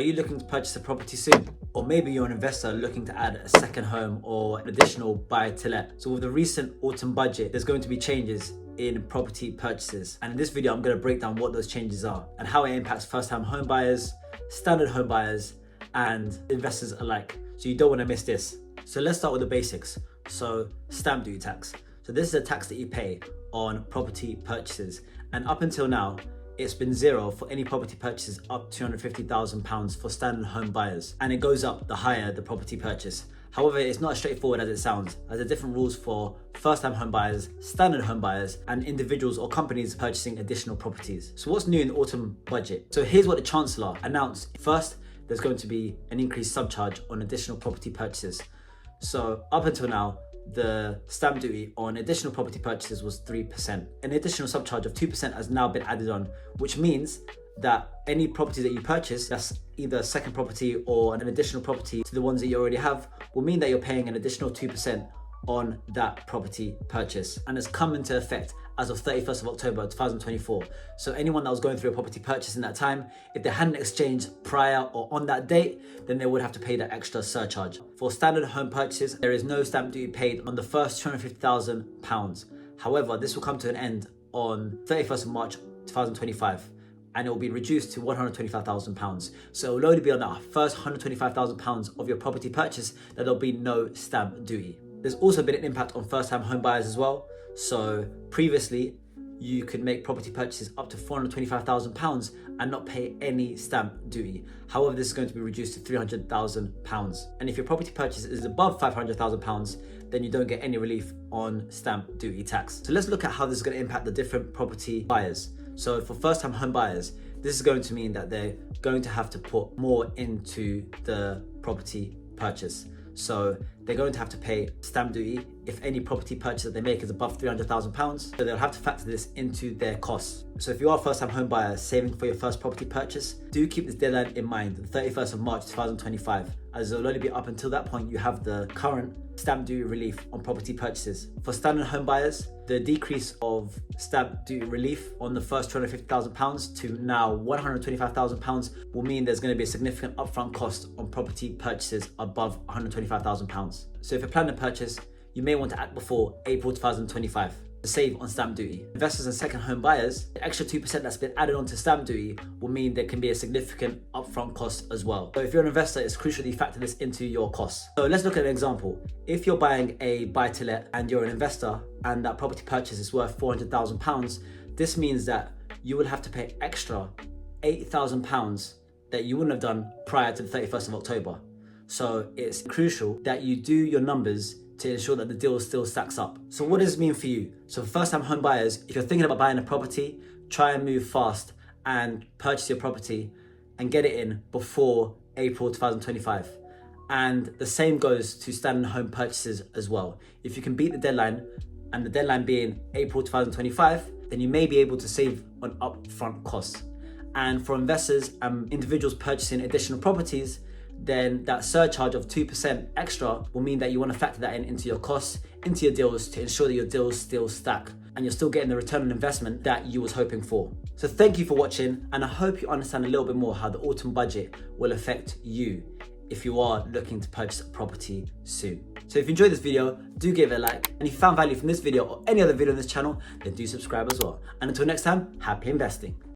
Are you looking to purchase a property soon? Or maybe you're an investor looking to add a second home or an additional buy to let. So with the recent autumn budget, there's going to be changes in property purchases. And in this video, I'm going to break down what those changes are and how it impacts first-time home buyers, standard home buyers, and investors alike. So you don't want to miss this. So let's start with the basics. So stamp duty tax. So this is a tax that you pay on property purchases. And up until now, it's been zero for any property purchases up to £250,000 for standard home buyers. And it goes up the higher the property purchase. However, it's not as straightforward as it sounds, as there are different rules for first-time home buyers, standard home buyers, and individuals or companies purchasing additional properties. So what's new in the autumn budget? So here's what the Chancellor announced. First, there's going to be an increased subcharge on additional property purchases. So up until now, the stamp duty on additional property purchases was 3%. An additional subcharge of 2% has now been added on, which means that any property that you purchase, that's either a second property or an additional property to the ones that you already have, will mean that you're paying an additional 2% on that property purchase. And it's come into effect as of 31st of October 2024. So anyone that was going through a property purchase in that time, if they hadn't exchanged prior or on that date, then they would have to pay that extra surcharge. For standard home purchases, there is no stamp duty paid on the first £250,000. However, this will come to an end on 31st of March 2025. And it will be reduced to £125,000. So it will only be on that first £125,000 of your property purchase that there'll be no stamp duty. There's also been an impact on first-time home buyers as well. So previously, you could make property purchases up to £425,000 and not pay any stamp duty. However, this is going to be reduced to £300,000. And if your property purchase is above £500,000, then you don't get any relief on stamp duty tax. So let's look at how this is going to impact the different property buyers. So for first-time home buyers, this is going to mean that they're going to have to put more into the property purchase. So they're going to have to pay stamp duty if any property purchase that they make is above £300,000. So they'll have to factor this into their costs. So if you are a first-time home buyer saving for your first property purchase, do keep this deadline in mind, the 31st of March 2025, as it will only be up until that point you have the current stamp duty relief on property purchases. For standard home buyers, the decrease of stamp duty relief on the first £250,000 to now £125,000 will mean there's going to be a significant upfront cost on property purchases above £125,000. So if you're planning a purchase, you may want to act before April 2025 to save on stamp duty. Investors and second home buyers, the extra 2% that's been added onto stamp duty will mean there can be a significant upfront cost as well. So if you're an investor, it's crucial that you factor this into your costs. So let's look at an example. If you're buying a buy-to-let and you're an investor and that property purchase is worth £400,000, this means that you will have to pay extra £8,000 that you wouldn't have done prior to the 31st of October. So it's crucial that you do your numbers to ensure that the deal still stacks up. So what does this mean for you? So for first-time home buyers, if you're thinking about buying a property, try and move fast and purchase your property and get it in before April 2025. And the same goes to standard home purchases as well. If you can beat the deadline, and the deadline being April 2025, then you may be able to save on upfront costs. And for investors and individuals purchasing additional properties, then that surcharge of 2% extra will mean that you want to factor that into your costs, into your deals, to ensure that your deals still stack and you're still getting the return on investment that you was hoping for. So thank you for watching, and I hope you understand a little bit more how the autumn budget will affect you if you are looking to purchase a property soon. So if you enjoyed this video, do give it a like, and if you found value from this video or any other video on this channel, then do subscribe as well. And until next time, happy investing.